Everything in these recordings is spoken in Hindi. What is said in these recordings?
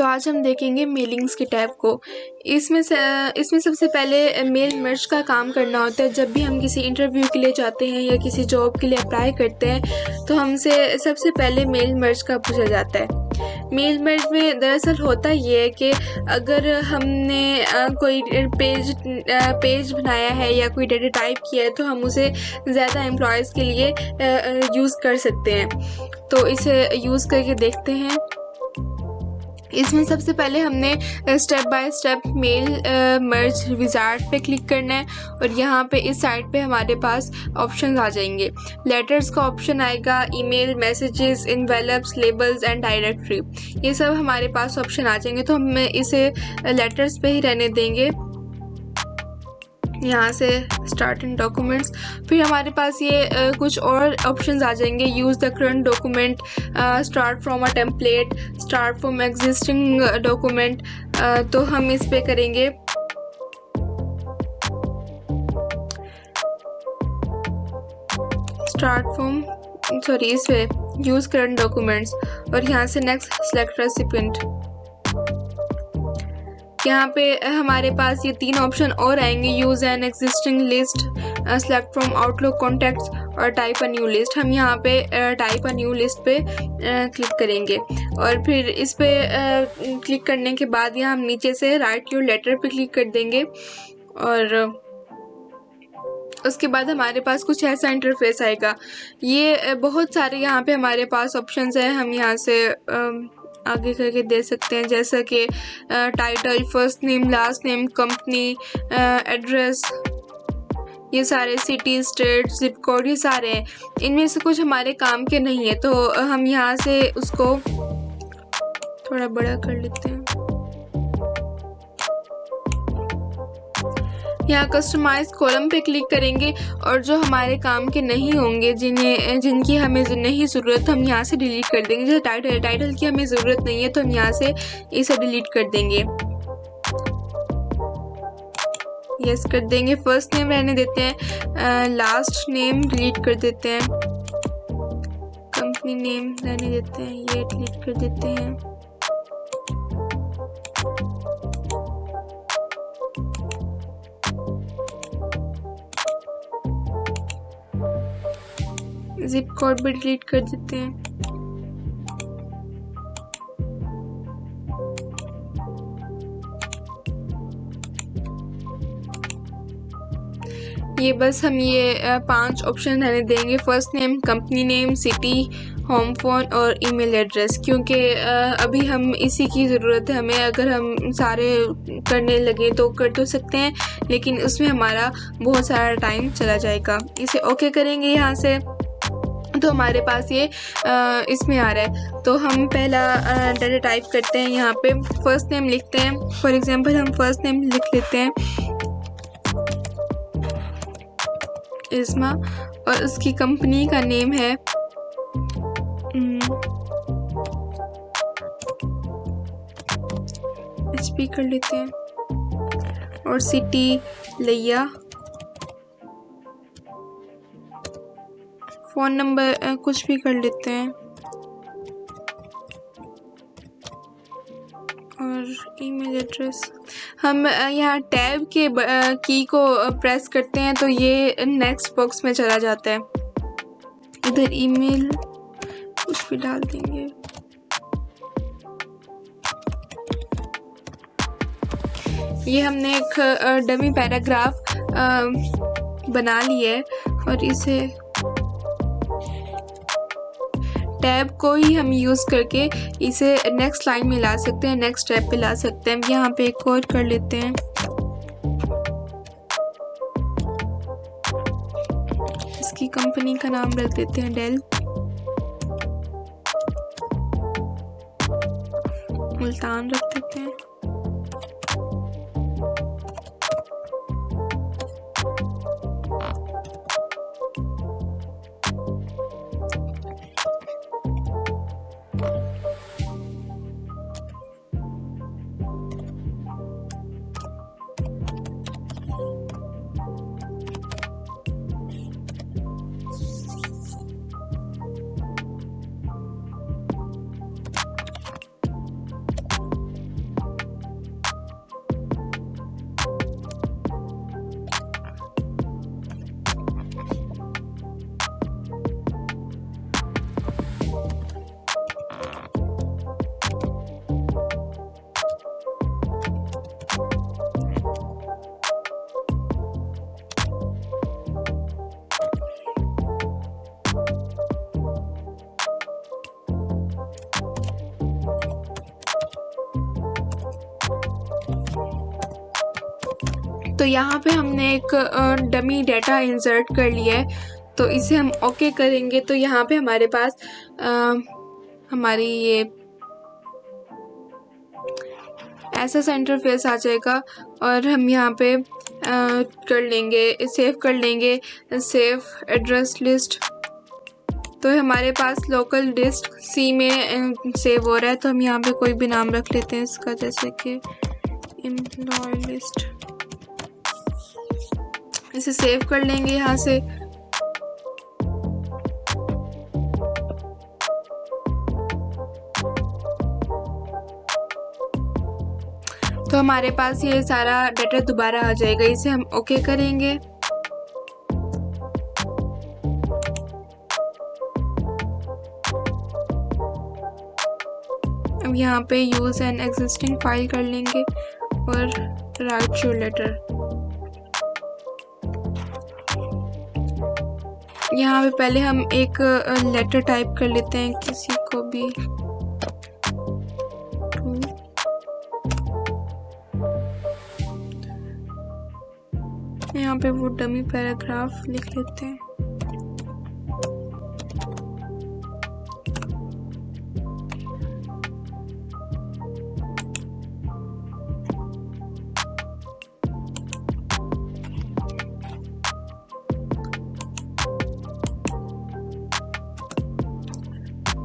तो आज हम देखेंगे मेलिंग्स के टैब को। इसमें सबसे पहले मेल मर्ज का काम करना होता है। जब भी हम किसी इंटरव्यू के लिए जाते हैं या किसी जॉब के लिए अप्लाई करते हैं तो हमसे सबसे पहले मेल मर्ज का पूछा जाता है। मेल मर्ज में दरअसल होता ये है कि अगर हमने कोई पेज बनाया है या कोई डाटा टाइप किया है तो हम उसे ज़्यादा एम्प्लॉयज़ के लिए यूज़ कर सकते हैं। तो इसे यूज़ करके देखते हैं। इसमें सबसे पहले हमने step by step mail merge wizard पे क्लिक करना है और यहाँ पे इस साइड पे हमारे पास ऑप्शंस आ जाएंगे। लेटर्स का ऑप्शन आएगा, email, messages, envelopes, labels and directory, ये सब हमारे पास ऑप्शन आ जाएंगे। तो हम इसे लेटर्स पे ही रहने देंगे। यहाँ से स्टार्ट इन डॉक्यूमेंट्स, फिर हमारे पास ये कुछ और ऑप्शंस आ जाएंगे। Use the current document, start from a template, start from existing document. तो हम इस पे करेंगे इस पे यूज़ करंट डॉक्यूमेंट्स और यहाँ से नेक्स्ट सेलेक्ट रेसिपिएंट। यहाँ पे हमारे पास ये 3 ऑप्शन और आएंगे, use an existing list, select from outlook contacts और टाइप अ न्यू लिस्ट। हम यहाँ पे टाइप अ न्यू लिस्ट पे क्लिक करेंगे और फिर इस पे क्लिक करने के बाद यहाँ हम नीचे से राइट योर लेटर पे क्लिक कर देंगे और उसके बाद हमारे पास कुछ ऐसा इंटरफेस आएगा। ये बहुत सारे यहाँ पे हमारे पास ऑप्शंस हैं, हम यहाँ से आगे करके दे सकते हैं, जैसा कि title, first name, last name, company, address, ये सारे, सिटी, स्टेट, जिप कोड, ये सारे हैं। इनमें से कुछ हमारे काम के नहीं है तो हम यहाँ से उसको थोड़ा बड़ा कर लेते हैं। यहाँ कस्टमाइज कॉलम पे क्लिक करेंगे और जो हमारे काम के नहीं होंगे, जिनकी हमें नहीं ज़रूरत, हम यहाँ से डिलीट कर देंगे। जैसे टाइटल की हमें ज़रूरत नहीं है तो हम यहाँ से इसे डिलीट कर देंगे, यस कर देंगे। फर्स्ट नेम रहने देते हैं, लास्ट नेम डिलीट कर देते हैं, कंपनी नेम रहने देते हैं, ये डिलीट कर देते हैं। जिप कोड भी डिलीट कर देते हैं। ये बस हम ये 5 ऑप्शन रहने देंगे, first name, company name, city, home phone और ईमेल एड्रेस, क्योंकि अभी हम इसी की ज़रूरत है हमें। अगर हम सारे करने लगे तो कर तो सकते हैं लेकिन उसमें हमारा बहुत सारा टाइम चला जाएगा। इसे ओके करेंगे यहाँ से तो हमारे पास ये इसमें आ रहा है। तो हम पहला डाटा टाइप करते हैं, यहाँ पे फर्स्ट नेम लिखते हैं। फॉर एग्जांपल हम फर्स्ट नेम लिख लेते हैं इस्मा और उसकी कंपनी का नेम है HP कर लेते हैं और सिटी लिया, फ़ोन नंबर कुछ भी कर लेते हैं और ईमेल एड्रेस। हम यहाँ टैब के की को प्रेस करते हैं तो ये नेक्स्ट बॉक्स में चला जाता है। इधर ईमेल कुछ भी डाल देंगे। ये हमने एक डमी पैराग्राफ बना लिया है और इसे टैब को ही हम यूज़ करके इसे नेक्स्ट लाइन में ला सकते हैं, नेक्स्ट स्टेप पे ला सकते हैं। यहाँ पे एक और कर लेते हैं, इसकी कंपनी का नाम रख देते हैं डेल, मुल्तान रख देते हैं। तो यहाँ पे हमने एक डमी डाटा इंसर्ट कर लिया है, तो इसे हम ओके करेंगे। तो यहाँ पे हमारे पास हमारी ये ऐसा इंटरफेस आ जाएगा और हम यहाँ पे कर लेंगे, सेव कर लेंगे, सेव एड्रेस लिस्ट। तो हमारे पास लोकल डिस्क सी में सेव हो रहा है, तो हम यहाँ पे कोई भी नाम रख लेते हैं इसका, जैसे कि एम्प्लॉय लिस्ट। इसे सेव कर लेंगे यहाँ से। तो हमारे पास ये सारा डाटा दोबारा आ जाएगा, इसे हम ओके करेंगे। अब यहाँ पे यूज एन एग्जिस्टिंग फाइल कर लेंगे और राइट योर लेटर। यहाँ पे पहले हम एक लेटर टाइप कर लेते हैं किसी को भी। यहाँ पे वो डमी पैराग्राफ लिख लेते हैं।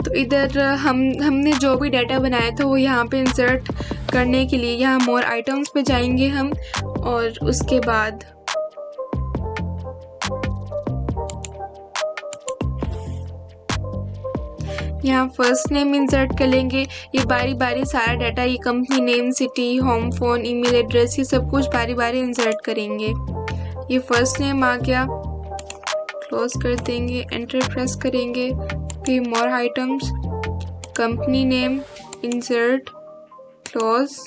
तो इधर हमने जो भी डाटा बनाया था वो यहाँ पे इंसर्ट करने के लिए यहाँ मोर आइटम्स पे जाएंगे हम, और उसके बाद यहाँ फर्स्ट नेम इंसर्ट कर लेंगे। ये बारी बारी सारा डाटा, ये company name, city, home, phone, email address, ये सब कुछ बारी बारी इंसर्ट करेंगे। ये फर्स्ट नेम आ गया, क्लोज कर देंगे, एंटर प्रेस करेंगे, फिर मोर items, company name, insert, close,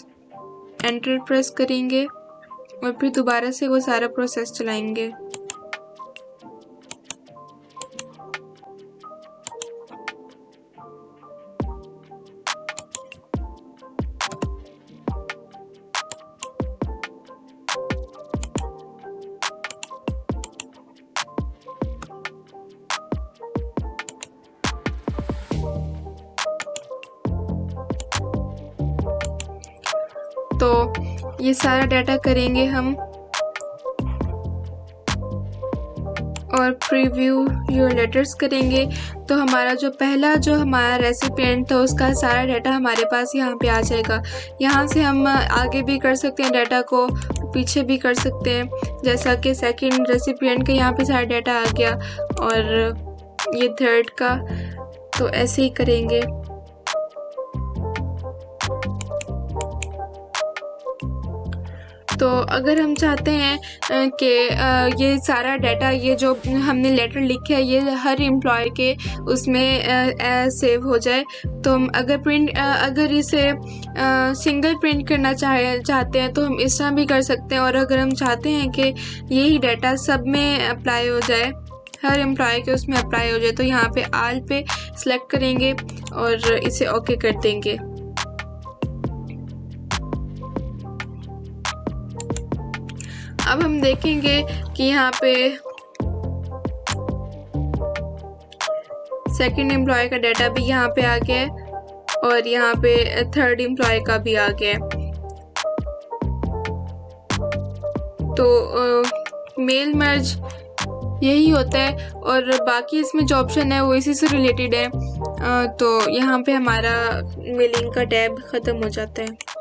enter press करेंगे और फिर दोबारा से वो सारा प्रोसेस चलाएंगे। तो ये सारा डाटा करेंगे हम और प्रीव्यू योर लेटर्स करेंगे। तो हमारा जो पहला जो हमारा रेसिपिएंट था उसका सारा डाटा हमारे पास यहाँ पे आ जाएगा। यहाँ से हम आगे भी कर सकते हैं, डाटा को पीछे भी कर सकते हैं। जैसा कि सेकंड रेसिपिएंट का यहाँ पे सारा डाटा आ गया और ये थर्ड का, तो ऐसे ही करेंगे। तो अगर हम चाहते हैं कि ये सारा डाटा, ये जो हमने लेटर लिखे है, ये हर एम्प्लॉय के उसमें सेव हो जाए, तो हम अगर इसे सिंगल प्रिंट करना चाहते हैं तो हम इस तरह भी कर सकते हैं। और अगर हम चाहते हैं कि यही डाटा सब में अप्लाई हो जाए, हर एम्प्लॉय के उसमें अप्लाई हो जाए, तो यहाँ पे आल पे सेलेक्ट करेंगे और इसे ओके कर देंगे। अब हम देखेंगे कि यहाँ पे सेकंड एम्प्लॉय का डाटा भी यहाँ पे आ गया है और यहाँ पे थर्ड एम्प्लॉय का भी आ गया है। तो मेल मर्ज यही होता है और बाकी इसमें जो ऑप्शन है वो इसी से रिलेटेड है। तो यहाँ पे हमारा मेलिंग का टैब ख़त्म हो जाता है।